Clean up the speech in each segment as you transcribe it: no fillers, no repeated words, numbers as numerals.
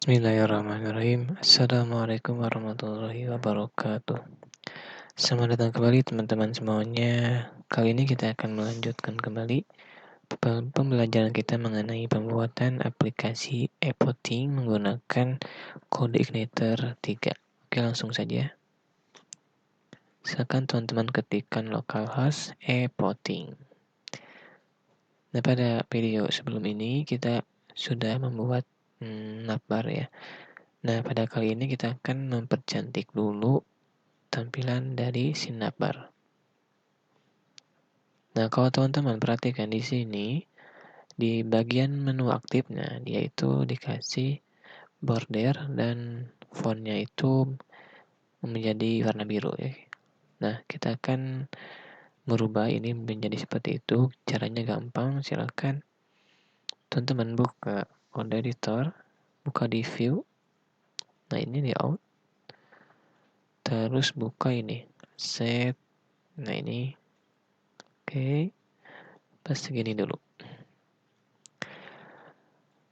Bismillahirrahmanirrahim. Assalamualaikum warahmatullahi wabarakatuh. Selamat datang kembali teman-teman semuanya. Kali ini kita akan melanjutkan kembali pembelajaran kita mengenai pembuatan aplikasi e-voting menggunakan kode Igniter 3. Oke, langsung saja. Silakan teman-teman ketikkan localhost e-voting. Nah, pada video sebelum ini kita sudah membuat navbar ya. Nah, pada kali ini kita akan mempercantik dulu tampilan dari si navbar. Nah, kalau teman-teman perhatikan di sini, di bagian menu aktif, nah dia itu dikasih border dan fontnya itu menjadi warna biru ya. Nah, kita akan merubah ini menjadi seperti itu. Caranya gampang, silakan teman-teman buka Code Editor, buka di View. Nah, ini di Out. Terus buka ini, Set. Nah, ini oke, pas segini dulu.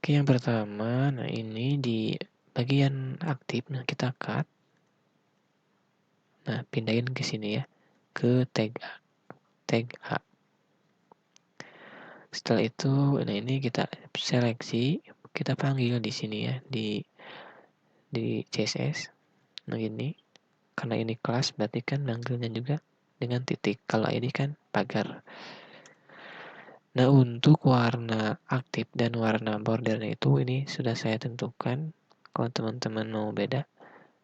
Oke, yang pertama, nah ini di bagian aktif, nah kita cut. Nah, pindahin ke sini ya, ke tag A. Setelah itu, nah ini kita seleksi, kita panggil di sini ya, di CSS. Nah ini, karena ini kelas, berarti kan manggilnya juga dengan titik. Kalau ini kan pagar. Nah, untuk warna aktif dan warna bordernya itu ini sudah saya tentukan. Kalau teman-teman mau beda,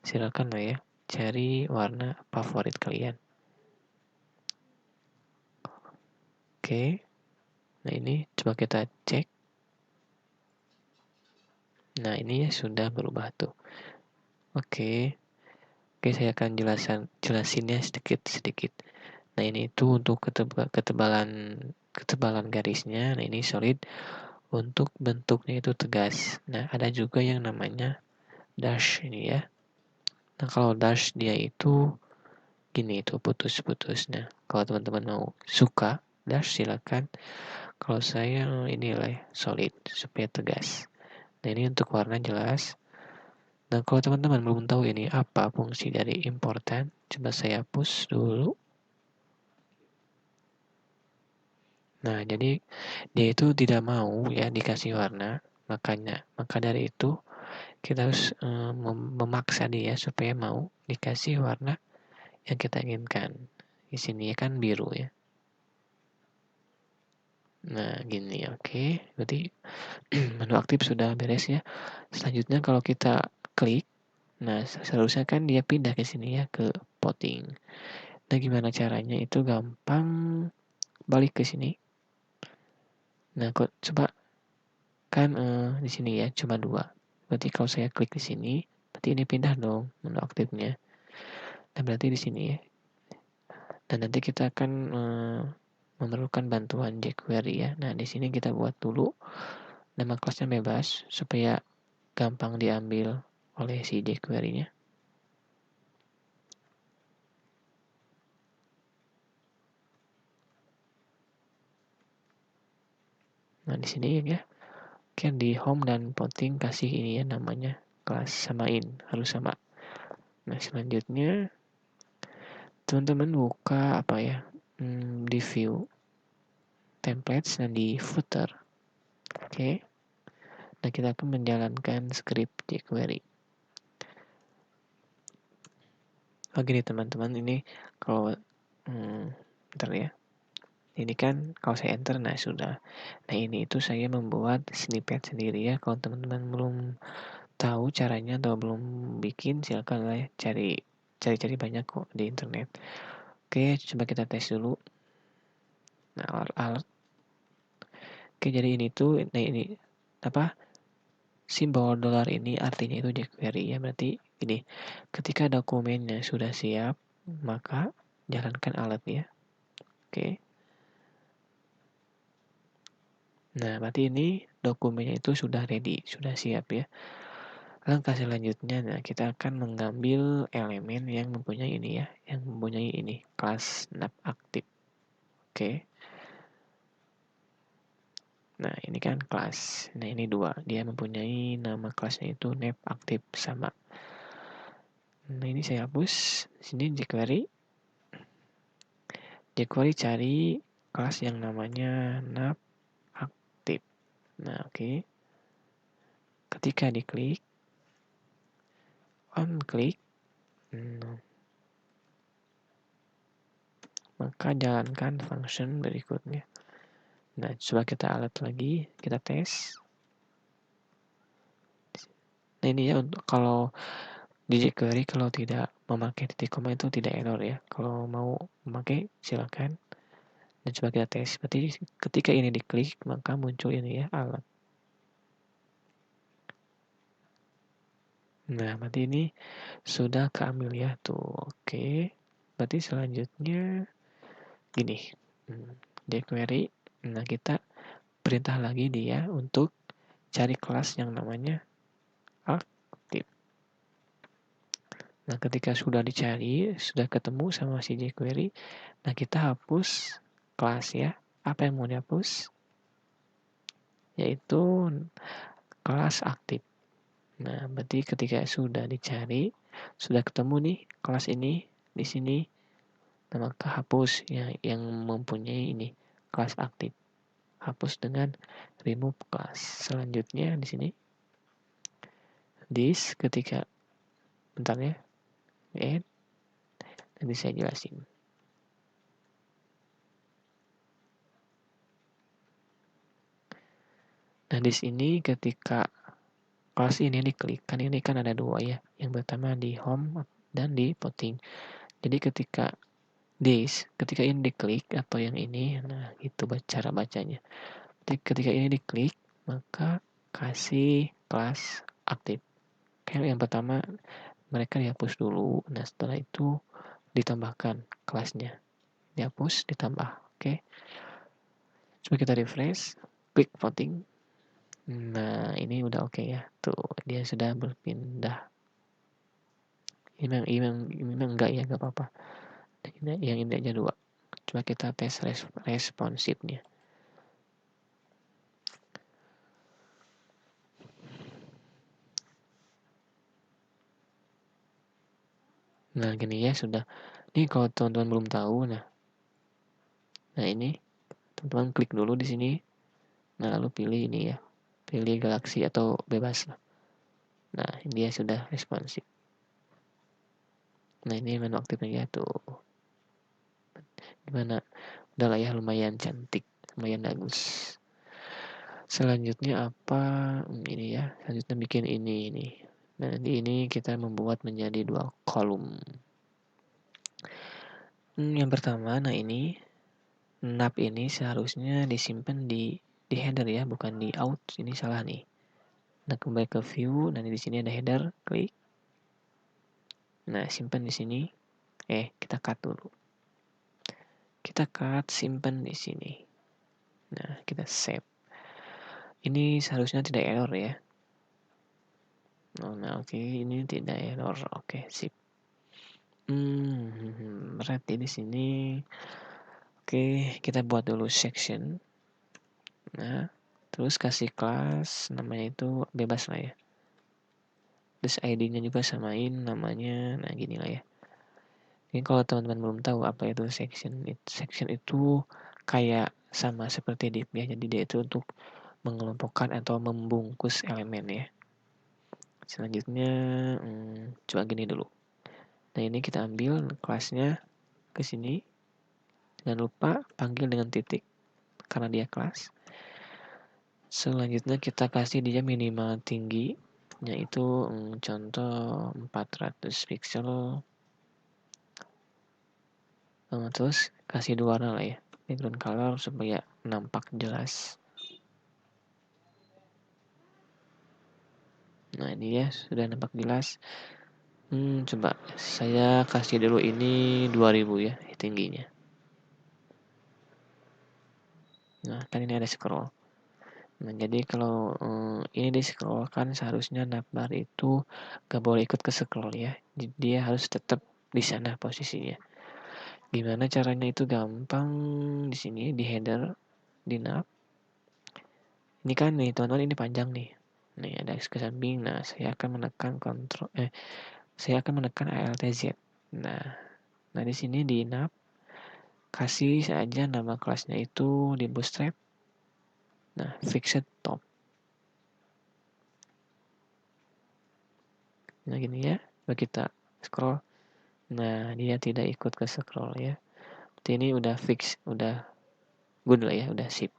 silakan lah ya, cari warna favorit kalian. Oke. Nah, ini coba kita cek. Nah, ini sudah berubah tuh. Oke. Oke, saya akan jelasinnya sedikit. Nah, ini itu untuk ketebalan garisnya. Nah, ini solid. Untuk bentuknya itu tegas. Nah, ada juga yang namanya dash ini ya. Nah, kalau dash dia itu gini itu putus-putus. Nah, kalau teman-teman mau suka dash silakan. Kalau saya ini lah solid supaya tegas. Nah, ini untuk warna jelas. Nah, kalau teman-teman belum tahu ini apa fungsi dari important, coba saya hapus dulu. Nah, jadi dia itu tidak mau ya dikasih warna, maka dari itu kita harus memaksa dia supaya mau dikasih warna yang kita inginkan. Di sini kan biru ya. Nah, gini oke. Berarti menu aktif sudah beres ya. Selanjutnya kalau kita klik, nah seharusnya kan dia pindah ke sini ya, ke voting. Nah, gimana caranya? Itu gampang, balik ke sini. Nah, kok coba kan di sini ya cuma 2. Berarti kalau saya klik di sini, berarti ini pindah dong menu aktifnya. Nah, berarti di sini ya. Dan nanti kita akan memerlukan bantuan jQuery ya. Nah, di sini kita buat dulu nama kelasnya bebas supaya gampang diambil oleh si jQuery-nya. Nah, di sini ya. Oke, di home dan voting kasih ini ya namanya kelas samain, harus sama. Nah, selanjutnya teman-teman buka apa ya? Di view templates dan di footer. Oke. Nah, kita akan menjalankan script jQuery. Oke nih teman-teman, ini kalau bentar ya. Ini kan kalau saya enter, nah sudah. Nah, ini itu saya membuat snippet sendiri ya. Kalau teman-teman belum tahu caranya atau belum bikin, silakan lah ya cari banyak kok di internet. Oke, coba kita tes dulu. Nah, alert. Oke, jadi ini tuh, nah ini apa? Simbol dolar ini artinya itu jQuery ya. Berarti ini ketika dokumennya sudah siap, maka jalankan alert ya. Oke. Nah, berarti ini dokumennya itu sudah ready, sudah siap ya. Langkah selanjutnya, nah kita akan mengambil elemen yang mempunyai ini ya, yang mempunyai ini, kelas nav aktif. Oke. Nah, ini kan kelas. Nah, ini 2. Dia mempunyai nama kelasnya itu nav aktif sama. Nah, ini saya hapus. Sini jQuery. jQuery cari kelas yang namanya nav aktif. Nah, oke. Ketika diklik, on klik, maka jalankan function berikutnya. Nah, coba kita alat lagi, kita tes. Nah, ini ya untuk kalau di jQuery kalau tidak memakai titik koma itu tidak error ya. Kalau mau memakai silakan. Dan coba kita tes. Berarti ketika ini diklik maka muncul ini ya alat. Nah, berarti ini sudah keambil ya tuh. Oke. Berarti selanjutnya gini. jQuery. Nah, kita perintah lagi dia untuk cari kelas yang namanya aktif. Nah, ketika sudah dicari, sudah ketemu sama si jQuery, nah kita hapus kelas ya. Apa yang mau dihapus? Yaitu kelas aktif. Nah, berarti ketika sudah dicari, sudah ketemu nih kelas ini di sini, nah maka hapus yang mempunyai ini kelas aktif. Hapus dengan remove class. Selanjutnya di sini this ketika bentar ya. Nanti saya jelasin. Nah, di sini ketika kelas ini diklik, kan ini kan ada 2 ya. Yang pertama di home dan di plotting. Jadi ketika ini diklik atau yang ini, nah itu cara bacanya. Jadi ketika ini diklik, maka kasih kelas aktif. Kayak yang pertama mereka dihapus dulu. Nah, setelah itu ditambahkan kelasnya. Dihapus, ditambah. Oke. Coba kita refresh, klik voting. Nah, ini udah oke ya. Tuh, dia sudah berpindah. Ini memang enggak ya, enggak apa-apa. Yang ini aja 2. Coba kita tes responsifnya. Nah, gini ya sudah. Ini kalau teman-teman belum tahu, nah ini teman-teman klik dulu di sini. Nah, lalu pilih ini ya. Pilih galaksi atau bebas lah. Nah, dia sudah responsif. Nah, ini menu aktifnya ya tuh. Gimana? Udah lah ya, lumayan cantik, lumayan bagus. Selanjutnya apa? Ini ya. Selanjutnya bikin ini. Nah, di ini kita membuat menjadi 2 kolom. Yang pertama, nah ini nav ini seharusnya disimpan di header ya, bukan di out. Ini salah nih. Nah, kembali ke view, nanti di sini ada header, klik. Nah, simpan di sini. Kita cut dulu. Kita cut, simpan di sini. Nah, kita save. Ini seharusnya tidak error ya. Nah, oke, ini tidak error. Oke, sip. Berarti di sini oke, kita buat dulu section. Nah, terus kasih kelas namanya itu bebas lah ya. Terus ID-nya juga samain namanya. Nah, gini lah ya. Ini kalau teman-teman belum tahu apa itu section. Section itu kayak sama seperti div ya. Jadi dia itu untuk mengelompokkan atau membungkus elemen ya. Selanjutnya coba gini dulu. Nah, ini kita ambil kelasnya ke sini. Jangan lupa panggil dengan titik karena dia kelas. Selanjutnya kita kasih dia minimal tinggi, yaitu contoh 400 pixel. Terus kasih 2 warna lah ya, background color supaya nampak jelas. Nah, ini ya sudah nampak jelas. Coba saya kasih dulu ini 2000 ya tingginya. Nah, kan ini ada scroll. Nah, jadi kalau ini di scroll kan seharusnya navbar itu gak boleh ikut ke scroll ya. Jadi dia harus tetap di sana posisinya. Gimana caranya itu gampang di sini di header di nav. Ini kan nih teman-teman, ini panjang nih. Nih ada X ke samping. Nah, saya akan menekan Alt Z. Nah di sini di nav kasih saja nama kelasnya itu di Bootstrap. Nah, fixed top. Nah gini ya, coba kita scroll. Nah, dia tidak ikut ke scroll ya. Berarti ini udah fix, udah good lah ya, udah sip.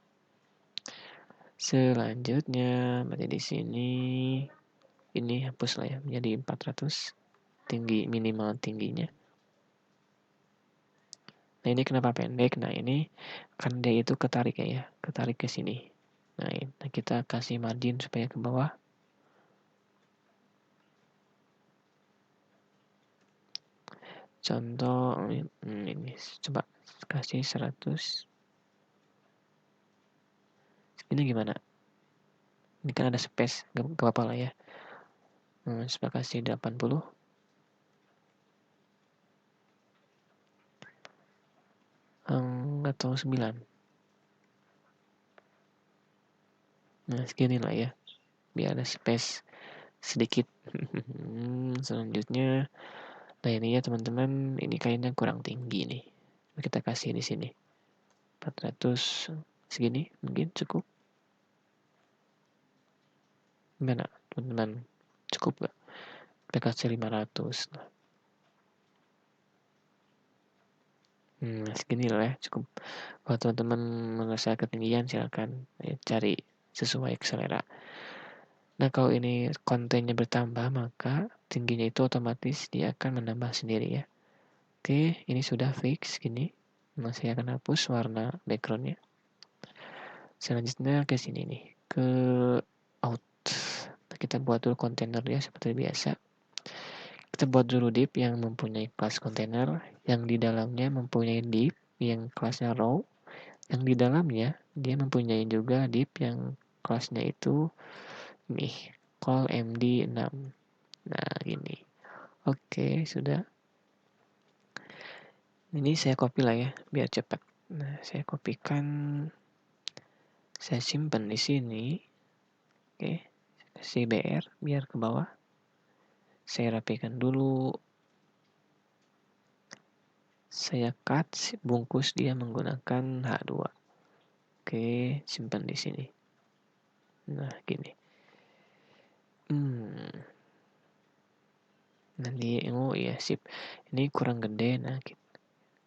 Selanjutnya, berarti di sini ini hapus lah ya, menjadi 400 tinggi, minimal tingginya. Nah, ini kenapa pendek? Nah, ini kan dia itu ketarik ya, ketarik ke sini. Nah, kita kasih margin supaya ke bawah. Contoh ini coba kasih 100. Ini gimana? Ini kan ada space, gak apa-apa lah ya. Coba kasih 80. Atau 9. Nah, segini lah ya. Biar ada space sedikit. Selanjutnya, nah ini ya teman-teman, ini kayaknya kurang tinggi nih. Kita kasih di sini 400 segini, mungkin cukup. Gimana teman-teman? Cukup gak? Kita kasih 500. Segini lah ya, cukup. Kalau teman-teman merasa ketinggian, silakan cari sesuai selera. Nah, kalau ini kontennya bertambah, maka tingginya itu otomatis dia akan menambah sendiri ya. Oke, ini sudah fix gini. Nah, saya akan hapus warna backgroundnya. Selanjutnya ke sini nih, ke out. Kita buat dulu kontainer ya seperti biasa. Kita buat dulu div yang mempunyai kelas kontainer, yang di dalamnya mempunyai div yang kelasnya row, yang di dalamnya dia mempunyai juga div yang kelasnya itu nih call md6. Nah, gini. Oke, sudah. Ini saya copy lah ya, biar cepat. Nah, saya kopikan, saya simpan di sini. Oke, kasih BR biar ke bawah. Saya rapikan dulu. Saya cut, bungkus dia menggunakan H2. Oke, simpan di sini. Nah, gini. Nanti, oh iya sip. Ini kurang gede. Nah,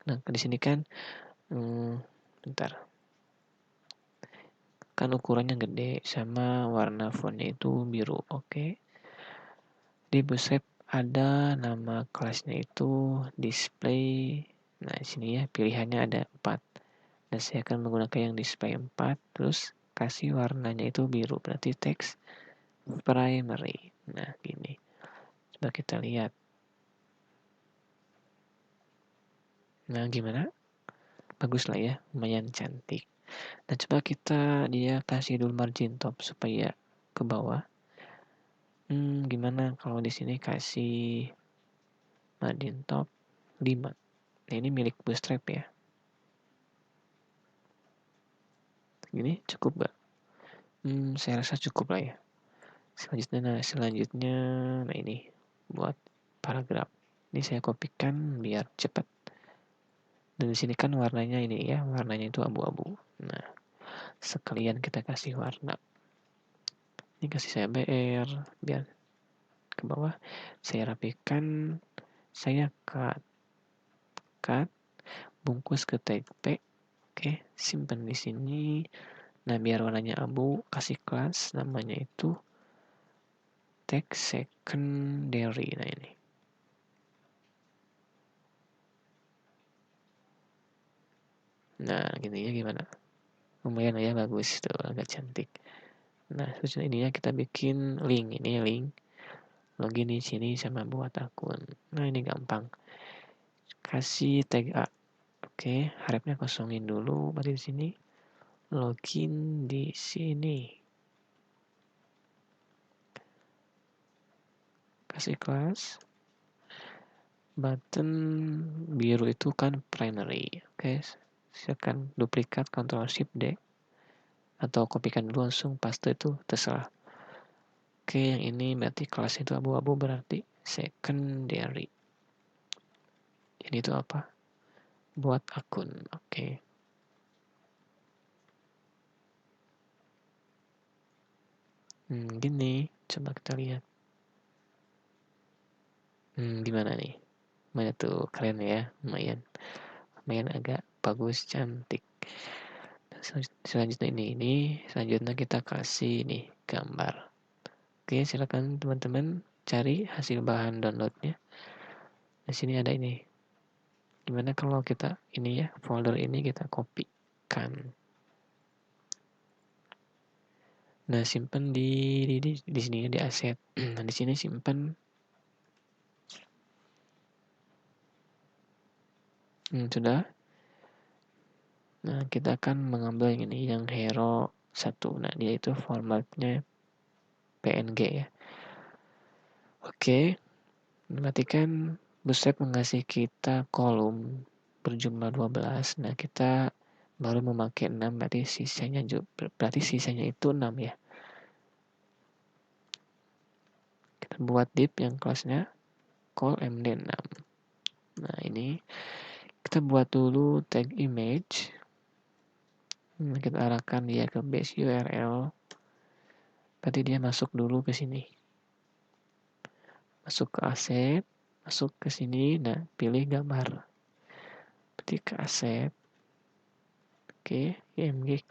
di sini kan, bentar. Kan ukurannya gede, sama warna fontnya itu biru. Oke. Di Bootstrap ada nama kelasnya itu display. Nah, di sini ya pilihannya ada 4. Dan saya akan menggunakan yang display 4, terus kasih warnanya itu biru, berarti text primary. Nah, gini. Coba kita lihat. Nah, gimana? Bagus lah ya, lumayan cantik. Nah, coba dia kasih dulu margin top supaya ke bawah. Gimana kalau di sini kasih margin top 5. Nah, ini milik Bootstrap ya. Gini cukup gak? Saya rasa cukup lah ya. Selanjutnya, nah ini buat paragraf. Ini saya kopikan biar cepat. Dan di sini kan warnanya ini ya, warnanya itu abu-abu. Nah, sekalian kita kasih warna. Ini kasih saya BR biar ke bawah. Saya rapikan, saya cut, bungkus ke tag P. Oke, simpan di sini. Nah, biar warnanya abu, kasih kelas namanya itu text secondary. Nah, ini. Nah, gini ya gimana? Lumayan ya, bagus tuh, agak cantik. Nah, terus ininya kita bikin link. Ini link login di sini sama buat akun. Nah, ini gampang. Kasih tag A. Oke, harapnya kosongin dulu berarti di sini. Login di sini. Kasih kelas. Button biru itu kan primary. Oke, saya akan duplikat Ctrl Shift D. atau kopikan dulu langsung paste, itu terserah. Oke, yang ini berarti kelas itu abu-abu, berarti secondary. Ini itu apa? Buat akun. Oke. Gini, coba kita lihat. Gimana nih? Mana tuh, keren ya, lumayan agak bagus, cantik. Selanjutnya selanjutnya kita kasih nih gambar. Oke, silakan teman-teman cari hasil bahan downloadnya. Di sini ada ini. Gimana kalau kita ini ya, folder ini kita kopikan. Nah, simpan di sini di aset. Nah, di sini simpan. Sudah. Nah, kita akan mengambil yang ini, yang hero 1. Nah, dia itu formatnya PNG ya. Oke, berarti kan Bootstrap mengasih kita kolom berjumlah 12. Nah, kita baru memakai 6, berarti sisanya itu 6 ya. Kita buat div yang kelasnya call md6. Nah, ini kita buat dulu tag image. Kita arahkan dia ke base URL. Berarti dia masuk dulu ke sini. Masuk ke aset, masuk ke sini, nah pilih gambar. Berarti ke aset. Oke, img.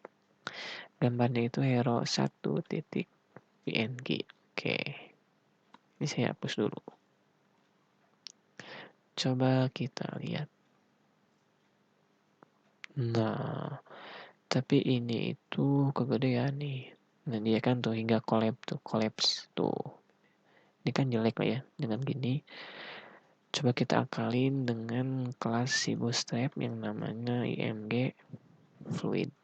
Gambarnya itu hero 1.png. Oke. Ini saya hapus dulu. Coba kita lihat. Nah, tapi ini itu kegedean nih. Nah, dia kan tuh hingga collapse tuh. Ini kan jelek lah ya dengan gini. Coba kita akalin dengan kelas si Bootstrap yang namanya img fluid.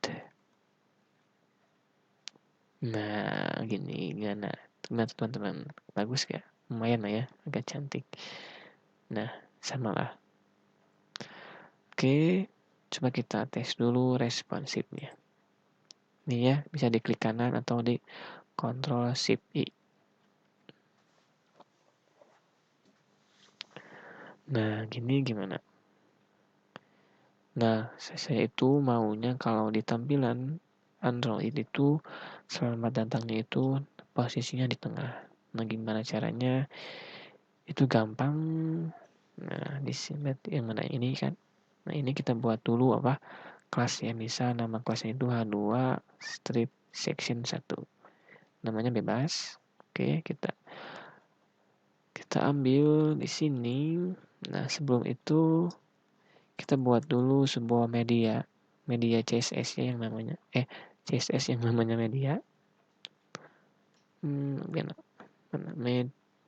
Nah, gini gimana teman-teman, bagus gak? Lumayan lah ya, agak cantik. Nah, samalah. Oke, coba kita tes dulu responsifnya. Ini ya, bisa diklik kanan atau di Ctrl Shift I. Nah, gini gimana? Nah, saya itu maunya kalau di tampilan Android itu selamat datangnya itu posisinya di tengah. Nah, gimana caranya? Itu gampang. Nah, di sini yang mana ini kan? Nah, ini kita buat dulu apa? Kelas yang bisa nama kelasnya itu H2 strip section 1. Namanya bebas. Oke, kita ambil di sini. Nah, sebelum itu kita buat dulu sebuah media CSS yang namanya CSS yang namanya media. Nah,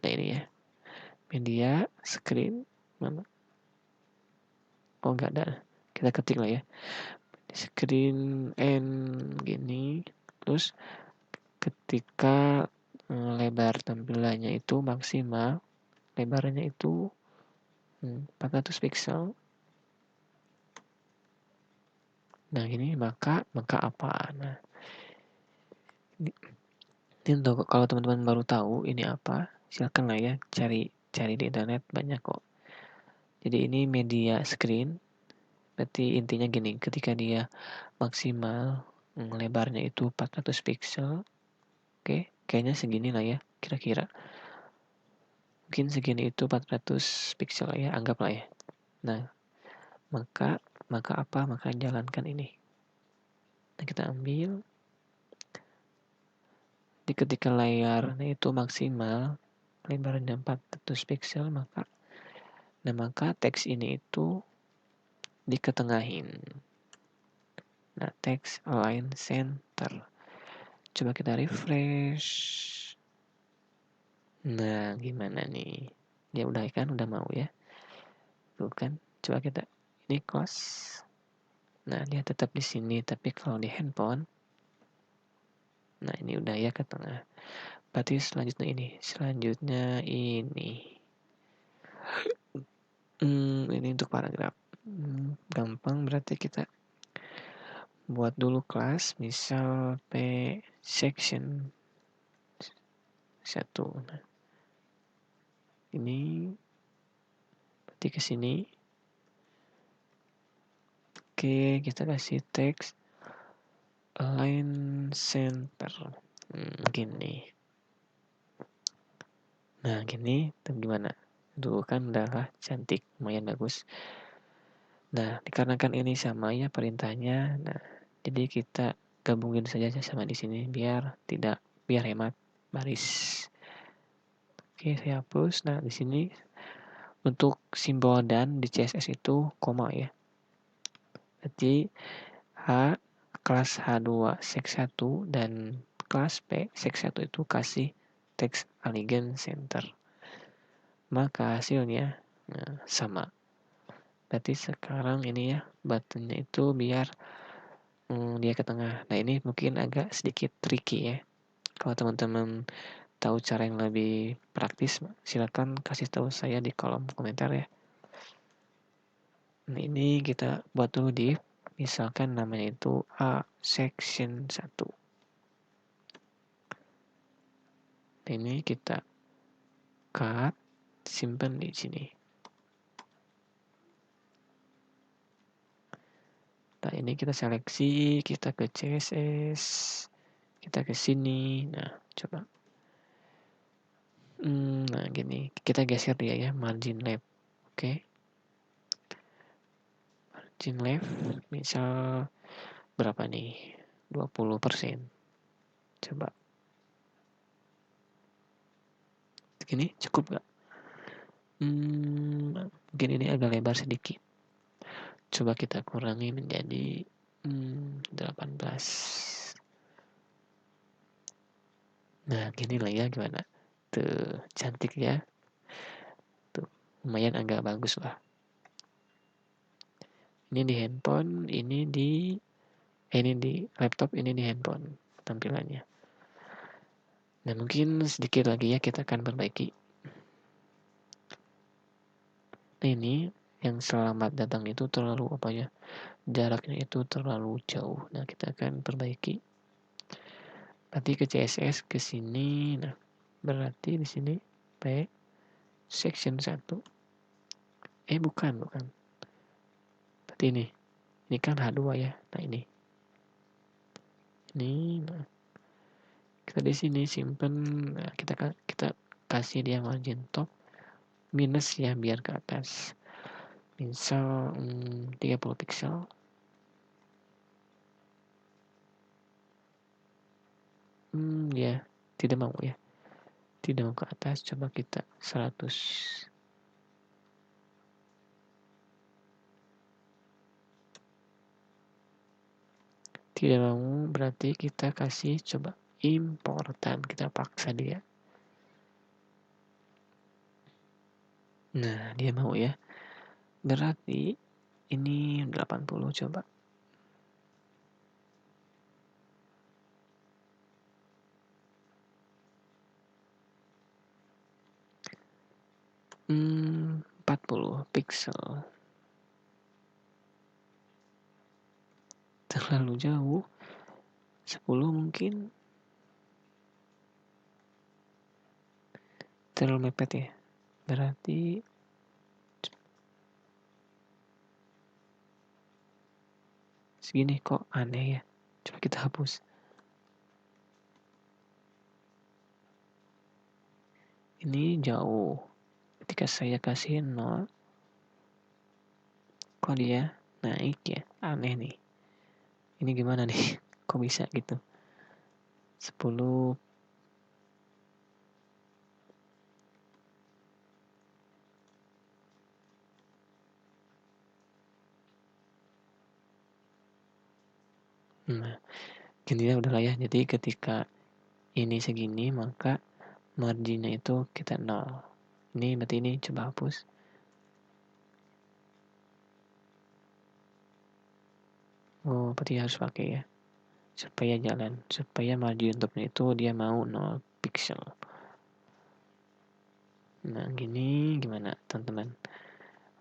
ini ya. Media screen mana? Oh, enggak ada. Kita ketik lah ya. Screen and gini. Terus ketika lebar tampilannya itu maksimal, lebarnya itu 400 pixel. Nah, ini maka apa? Nah, ini untuk kalau teman-teman baru tahu ini apa, silakan lah ya cari di internet, banyak kok. Jadi ini media screen. Berarti intinya gini, ketika dia maksimal lebarnya itu 400 pixel. Oke, kayaknya segini lah ya, kira-kira. Mungkin segini itu 400 pixel ya, anggaplah ya. Nah, maka apa? Maka jalankan ini. Nah, kita ambil. Di ketika layarnya itu maksimal lebarnya 400 pixel, maka teks ini itu diketengahin. Nah, teks align center. Coba kita refresh. Nah, gimana nih? Ya udah kan, udah mau ya. Tuh kan, coba kita ini close. Nah, dia tetap di sini, tapi kalau di handphone, nah ini udah ya ke tengah. Berarti selanjutnya ini. Ini untuk paragraf. Gampang, berarti kita buat dulu kelas, misal P section 1. Nah, ini berarti ke sini. Oke, kita kasih teks align center. Gini. Nah, gini tuh gimana? Tuh kan udah cantik, lumayan bagus. Nah, dikarenakan ini sama ya perintahnya. Nah, jadi kita gabungin saja sama di sini biar hemat baris. Oke, saya hapus. Nah, di sini untuk simbol dan di CSS itu koma ya. Jadi kelas H2 sek 1 dan kelas P sek 1 itu kasih teks align center. Maka hasilnya sama. Berarti sekarang ini ya buttonnya itu biar dia ke tengah. Nah, ini mungkin agak sedikit tricky ya. Kalau teman-teman tahu cara yang lebih praktis, silakan kasih tahu saya di kolom komentar ya. Nah, ini kita buat dulu div, misalkan namanya itu A section 1. Nah, ini kita cut, simpan di sini. Nah, ini kita seleksi, kita ke CSS, kita ke sini. Nah, coba. Nah, gini, kita geser dia ya, margin left. Oke. Margin left, misal berapa nih? 20%. Coba. Gini, cukup gak? Mungkin ini agak lebar sedikit. Coba kita kurangi menjadi 18. Nah, gini lah ya, gimana? Tuh, cantik ya. Tuh, lumayan agak bagus lah. Ini di handphone, ini di laptop, ini di handphone tampilannya. Nah, mungkin sedikit lagi ya kita akan perbaiki. Nah, ini yang selamat datang itu terlalu jaraknya itu terlalu jauh. Nah, kita akan perbaiki. Berarti ke CSS ke sini. Nah, berarti di sini P section 1. Bukan. Berarti ini. Ini kan H2 ya. Nah, ini. Nah. Kita di sini simpen. Nah, kita kasih dia margin top minus ya biar ke atas. Misal 30 pixel. Ya, tidak mau ya. Tidak mau ke atas, coba kita 100. Tidak mau, berarti kita kasih coba important, kita paksa dia. Nah, dia mau ya. Berarti ini 80 coba. Hmm, 40 pixel. Terlalu jauh. 10 mungkin. Terlalu mepet ya. Berarti segini kok aneh ya. Coba kita hapus. Ini jauh. Ketika saya kasih 0, kok dia naik ya? Aneh nih. Ini gimana nih? Kok bisa gitu? 10. Nah, gini ya udahlah ya. Jadi ketika ini segini, maka marginnya itu kita 0. Ini berarti ini coba hapus. Oh, berarti harus pakai ya. Supaya jalan. Supaya margin topnya itu dia mau 0 pixel. Nah, gini gimana teman-teman?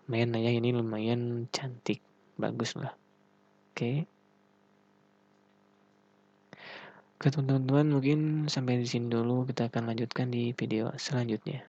Lumayan lah ya, ini lumayan cantik. Bagus lah. Oke. Oke teman-teman, mungkin sampai di sini dulu, kita akan lanjutkan di video selanjutnya.